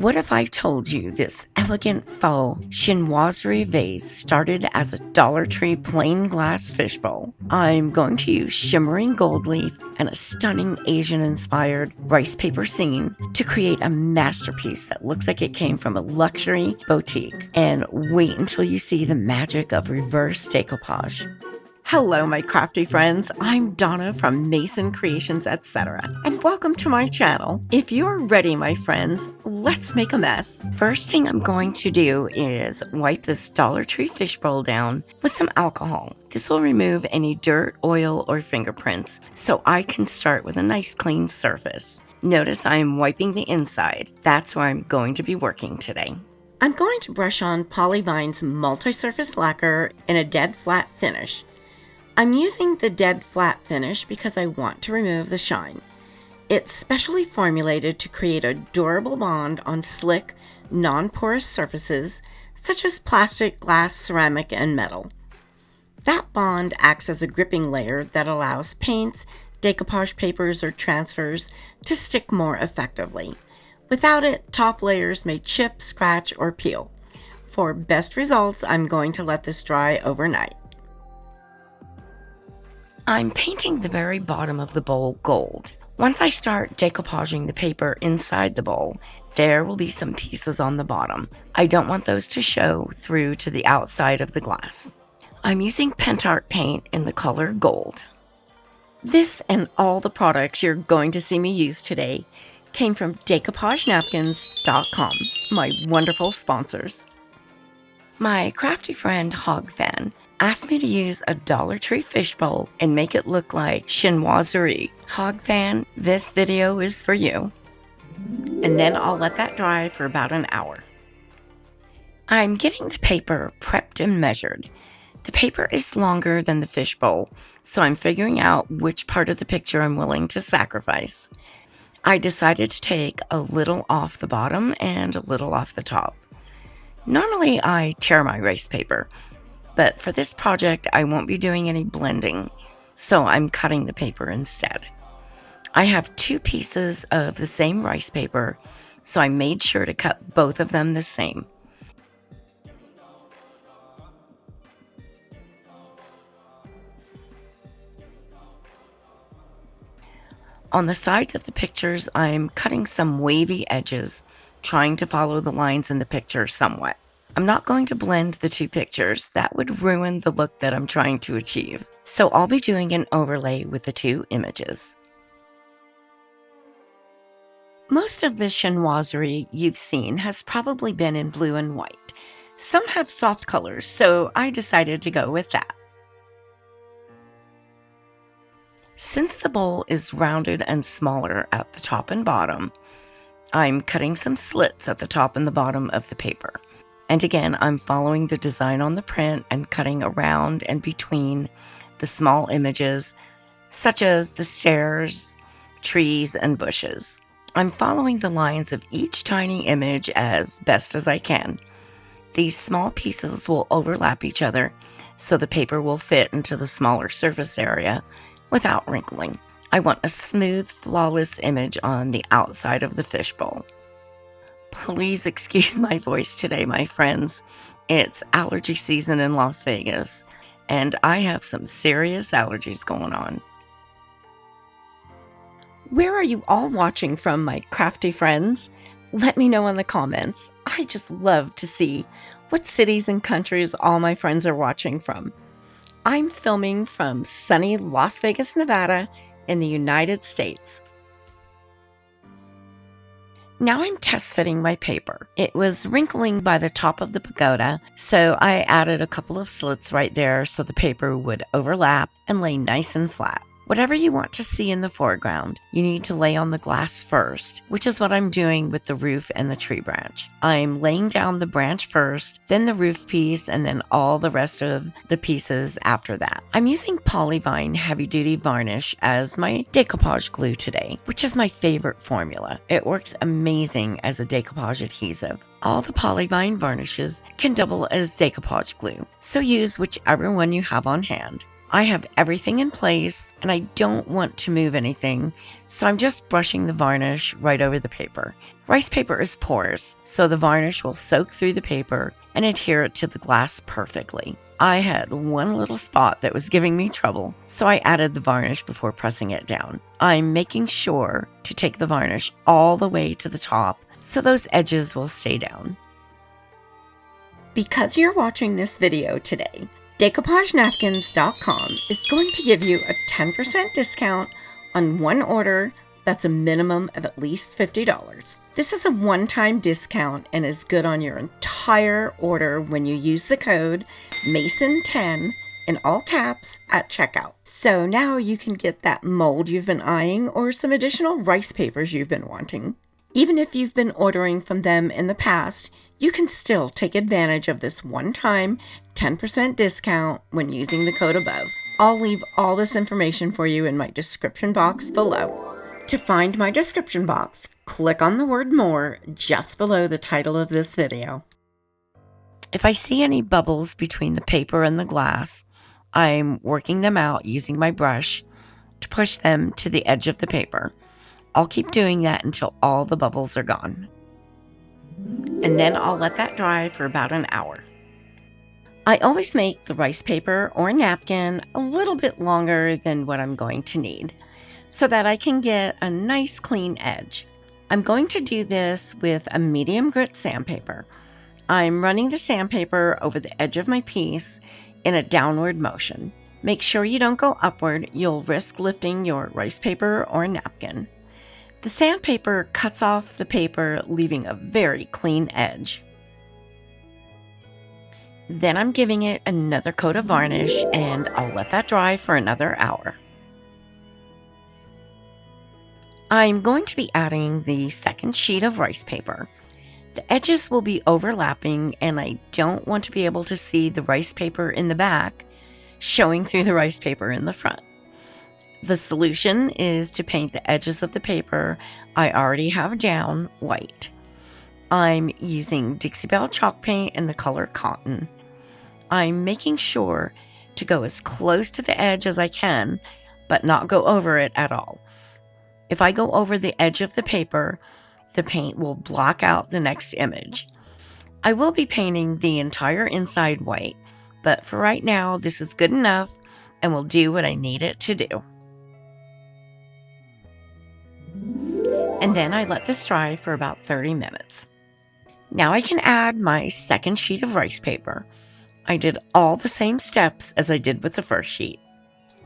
What if I told you this elegant faux chinoiserie vase started as a Dollar Tree plain glass fishbowl? I'm going to use shimmering gold leaf and a stunning Asian-inspired rice paper scene to create a masterpiece that looks like it came from a luxury boutique. And wait until you see the magic of reverse decoupage. Hello, my crafty friends. I'm Donna from Mason Creations, etc. And welcome to my channel. If you're ready, my friends, let's make a mess. First thing I'm going to do is wipe this Dollar Tree fishbowl down with some alcohol. This will remove any dirt, oil, or fingerprints, so I can start with a nice clean surface. Notice I'm wiping the inside. That's where I'm going to be working today. I'm going to brush on Polyvine's multi-surface lacquer in a dead flat finish. I'm using the dead flat finish because I want to remove the shine. It's specially formulated to create a durable bond on slick, non-porous surfaces such as plastic, glass, ceramic, and metal. That bond acts as a gripping layer that allows paints, decoupage papers, or transfers to stick more effectively. Without it, top layers may chip, scratch, or peel. For best results, I'm going to let this dry overnight. I'm painting the very bottom of the bowl gold. Once I start decoupaging the paper inside the bowl, there will be some pieces on the bottom. I don't want those to show through to the outside of the glass. I'm using Pentart paint in the color gold. This and all the products you're going to see me use today came from decoupagenapkins.com, my wonderful sponsors. My crafty friend Hog Fan asked me to use a Dollar Tree fishbowl and make it look like chinoiserie. Hog Fan, this video is for you. And then I'll let that dry for about an hour. I'm getting the paper prepped and measured. The paper is longer than the fishbowl, so I'm figuring out which part of the picture I'm willing to sacrifice. I decided to take a little off the bottom and a little off the top. Normally I tear my rice paper, but for this project I won't be doing any blending, so I'm cutting the paper instead. I have two pieces of the same rice paper, so I made sure to cut both of them the same. On the sides of the pictures, I'm cutting some wavy edges, trying to follow the lines in the picture somewhat. I'm not going to blend the two pictures. That would ruin the look that I'm trying to achieve. So I'll be doing an overlay with the two images. Most of the chinoiserie you've seen has probably been in blue and white. Some have soft colors, so I decided to go with that. Since the bowl is rounded and smaller at the top and bottom, I'm cutting some slits at the top and the bottom of the paper. And again, I'm following the design on the print and cutting around and between the small images, such as the stairs, trees, and bushes. I'm following the lines of each tiny image as best as I can. These small pieces will overlap each other, so the paper will fit into the smaller surface area without wrinkling. I want a smooth, flawless image on the outside of the fishbowl. Please excuse my voice today, my friends. It's allergy season in Las Vegas, and I have some serious allergies going on. Where are you all watching from, my crafty friends? Let me know in the comments. I just love to see what cities and countries all my friends are watching from. I'm filming from sunny Las Vegas, Nevada in the United States. Now I'm test fitting my paper. It was wrinkling by the top of the pagoda, so I added a couple of slits right there so the paper would overlap and lay nice and flat. Whatever you want to see in the foreground, you need to lay on the glass first, which is what I'm doing with the roof and the tree branch. I'm laying down the branch first, then the roof piece, and then all the rest of the pieces after that. I'm using Polyvine Heavy Duty Varnish as my decoupage glue today, which is my favorite formula. It works amazing as a decoupage adhesive. All the Polyvine varnishes can double as decoupage glue, so use whichever one you have on hand. I have everything in place and I don't want to move anything, so I'm just brushing the varnish right over the paper. Rice paper is porous, so the varnish will soak through the paper and adhere to the glass perfectly. I had one little spot that was giving me trouble, so I added the varnish before pressing it down. I'm making sure to take the varnish all the way to the top so those edges will stay down. Because you're watching this video today, DecoupageNapkins.com is going to give you a 10% discount on one order that's a minimum of at least $50. This is a one-time discount and is good on your entire order when you use the code MASON10 in all caps at checkout. So now you can get that mold you've been eyeing or some additional rice papers you've been wanting. Even if you've been ordering from them in the past, you can still take advantage of this one-time 10% discount when using the code above. I'll leave all this information for you in my description box below. To find my description box, click on the word more just below the title of this video. If I see any bubbles between the paper and the glass, I'm working them out using my brush to push them to the edge of the paper. I'll keep doing that until all the bubbles are gone. And then I'll let that dry for about an hour. I always make the rice paper or napkin a little bit longer than what I'm going to need, so that I can get a nice clean edge. I'm going to do this with a medium grit sandpaper. I'm running the sandpaper over the edge of my piece in a downward motion. Make sure you don't go upward, you'll risk lifting your rice paper or napkin. The sandpaper cuts off the paper, leaving a very clean edge. Then I'm giving it another coat of varnish and I'll let that dry for another hour. I'm going to be adding the second sheet of rice paper. The edges will be overlapping and I don't want to be able to see the rice paper in the back showing through the rice paper in the front. The solution is to paint the edges of the paper I already have down white. I'm using Dixie Belle chalk paint in the color Cotton. I'm making sure to go as close to the edge as I can, but not go over it at all. If I go over the edge of the paper, the paint will block out the next image. I will be painting the entire inside white, but for right now, this is good enough and will do what I need it to do. And then I let this dry for about 30 minutes. Now I can add my second sheet of rice paper. I did all the same steps as I did with the first sheet.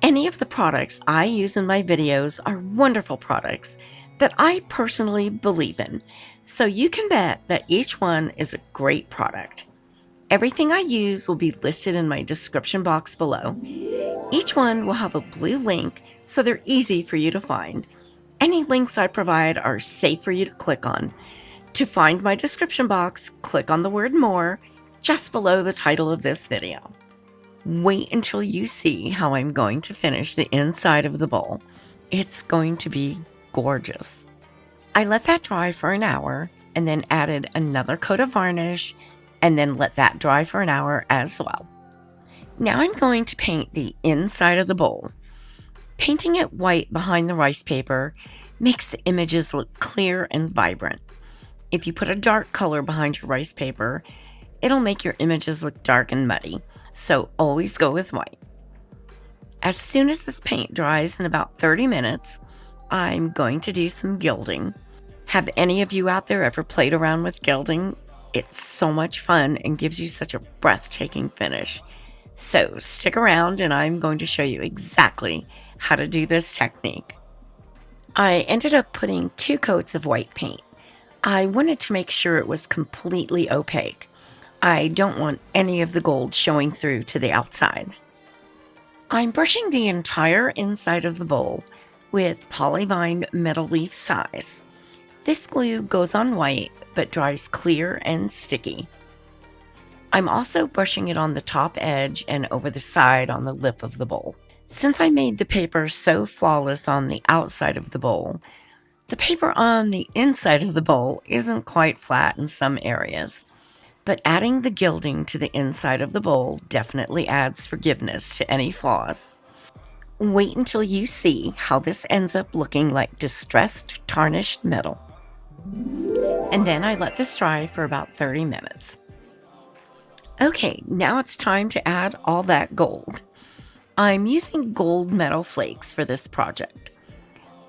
Any of the products I use in my videos are wonderful products that I personally believe in, so you can bet that each one is a great product. Everything I use will be listed in my description box below. Each one will have a blue link, so they're easy for you to find. Any links I provide are safe for you to click on. To find my description box, click on the word more just below the title of this video. Wait until you see how I'm going to finish the inside of the bowl. It's going to be gorgeous. I let that dry for an hour and then added another coat of varnish and then let that dry for an hour as well. Now I'm going to paint the inside of the bowl. Painting it white behind the rice paper makes the images look clear and vibrant. If you put a dark color behind your rice paper, it'll make your images look dark and muddy, so always go with white. As soon as this paint dries in about 30 minutes, I'm going to do some gilding. Have any of you out there ever played around with gilding? It's so much fun and gives you such a breathtaking finish. So stick around and I'm going to show you exactly how to do this technique. I ended up putting 2 coats of white paint. I wanted to make sure it was completely opaque. I don't want any of the gold showing through to the outside. I'm brushing the entire inside of the bowl with Polyvine Metal Leaf Size. This glue goes on white but dries clear and sticky. I'm also brushing it on the top edge and over the side on the lip of the bowl. Since I made the paper so flawless on the outside of the bowl, the paper on the inside of the bowl isn't quite flat in some areas. But adding the gilding to the inside of the bowl definitely adds forgiveness to any flaws. Wait until you see how this ends up looking like distressed tarnished metal. And then I let this dry for about 30 minutes. Okay, now it's time to add all that gold. I'm using gold metal flakes for this project.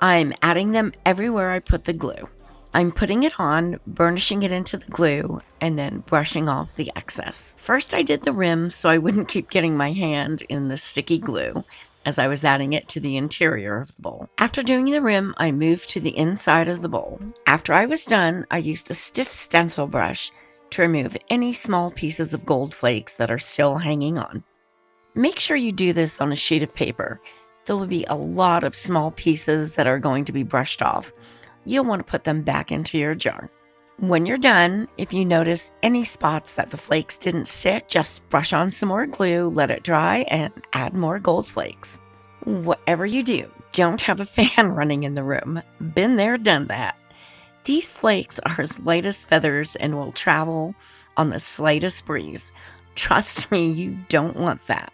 I'm adding them everywhere I put the glue. I'm putting it on, burnishing it into the glue, and then brushing off the excess. First I did the rim so I wouldn't keep getting my hand in the sticky glue as I was adding it to the interior of the bowl. After doing the rim, I moved to the inside of the bowl. After I was done, I used a stiff stencil brush to remove any small pieces of gold flakes that are still hanging on. Make sure you do this on a sheet of paper. There will be a lot of small pieces that are going to be brushed off. You'll want to put them back into your jar. When you're done, if you notice any spots that the flakes didn't stick, just brush on some more glue, let it dry, and add more gold flakes. Whatever you do, don't have a fan running in the room. Been there, done that. These flakes are as light as feathers and will travel on the slightest breeze. Trust me, you don't want that.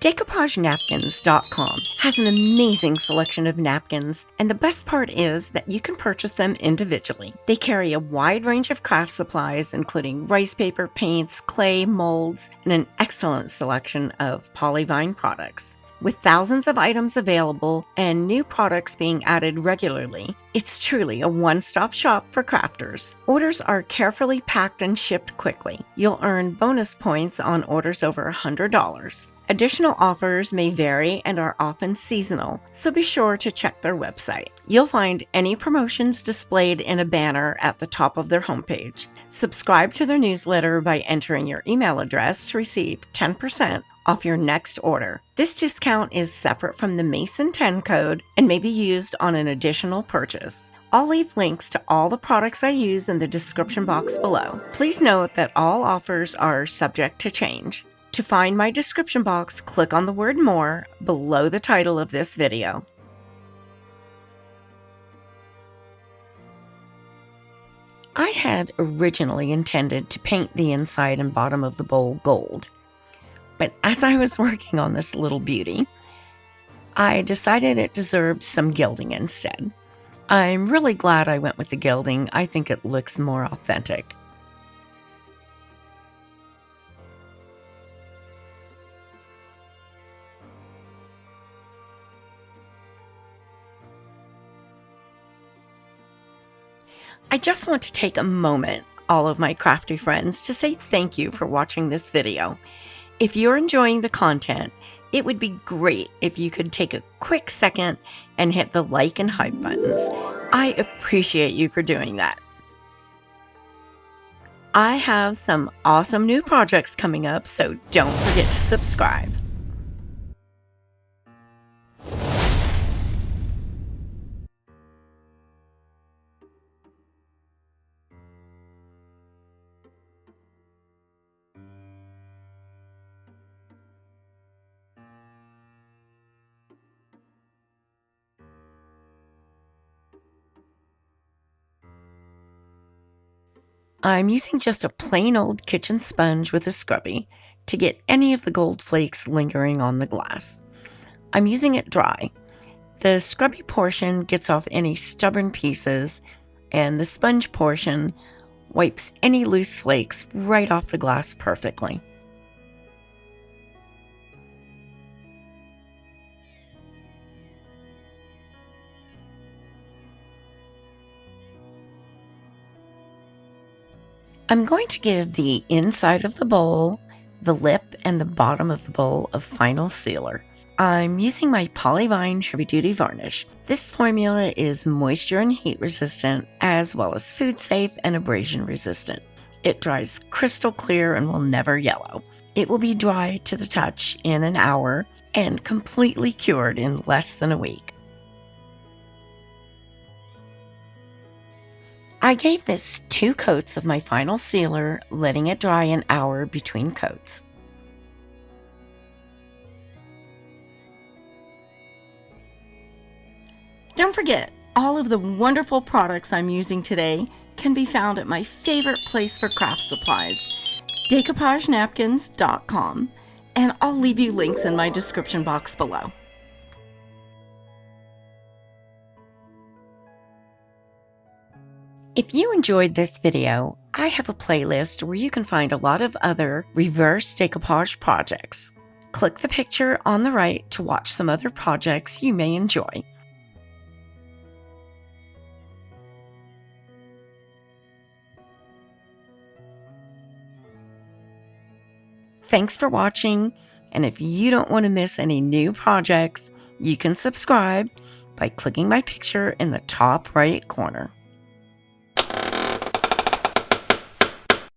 DecoupageNapkins.com has an amazing selection of napkins, and the best part is that you can purchase them individually. They carry a wide range of craft supplies, including rice paper, paints, clay, molds, and an excellent selection of polyvine products. With thousands of items available and new products being added regularly, it's truly a one-stop shop for crafters. Orders are carefully packed and shipped quickly. You'll earn bonus points on orders over $100. Additional offers may vary and are often seasonal, so be sure to check their website. You'll find any promotions displayed in a banner at the top of their homepage. Subscribe to their newsletter by entering your email address to receive 10% off your next order. This discount is separate from the Mason 10 code and may be used on an additional purchase. I'll leave links to all the products I use in the description box below. Please note that all offers are subject to change. To find my description box, click on the word "More" below the title of this video. I had originally intended to paint the inside and bottom of the bowl gold, but as I was working on this little beauty, I decided it deserved some gilding instead. I'm really glad I went with the gilding. I think it looks more authentic. I just want to take a moment, all of my crafty friends, to say thank you for watching this video. If you're enjoying the content, it would be great if you could take a quick second and hit the like and hype buttons. I appreciate you for doing that. I have some awesome new projects coming up, so don't forget to subscribe. I'm using just a plain old kitchen sponge with a scrubby to get any of the gold flakes lingering on the glass. I'm using it dry. The scrubby portion gets off any stubborn pieces, and the sponge portion wipes any loose flakes right off the glass perfectly. I'm going to give the inside of the bowl, the lip, and the bottom of the bowl a final sealer. I'm using my Polyvine Heavy Duty Varnish. This formula is moisture and heat resistant, as well as food safe and abrasion resistant. It dries crystal clear and will never yellow. It will be dry to the touch in an hour and completely cured in less than a week. I gave this 2 coats of my final sealer, letting it dry an hour between coats. Don't forget, all of the wonderful products I'm using today can be found at my favorite place for craft supplies, DecoupageNapkins.com, and I'll leave you links in my description box below. If you enjoyed this video, I have a playlist where you can find a lot of other reverse decoupage projects. Click the picture on the right to watch some other projects you may enjoy. Thanks for watching, and if you don't want to miss any new projects, you can subscribe by clicking my picture in the top right corner.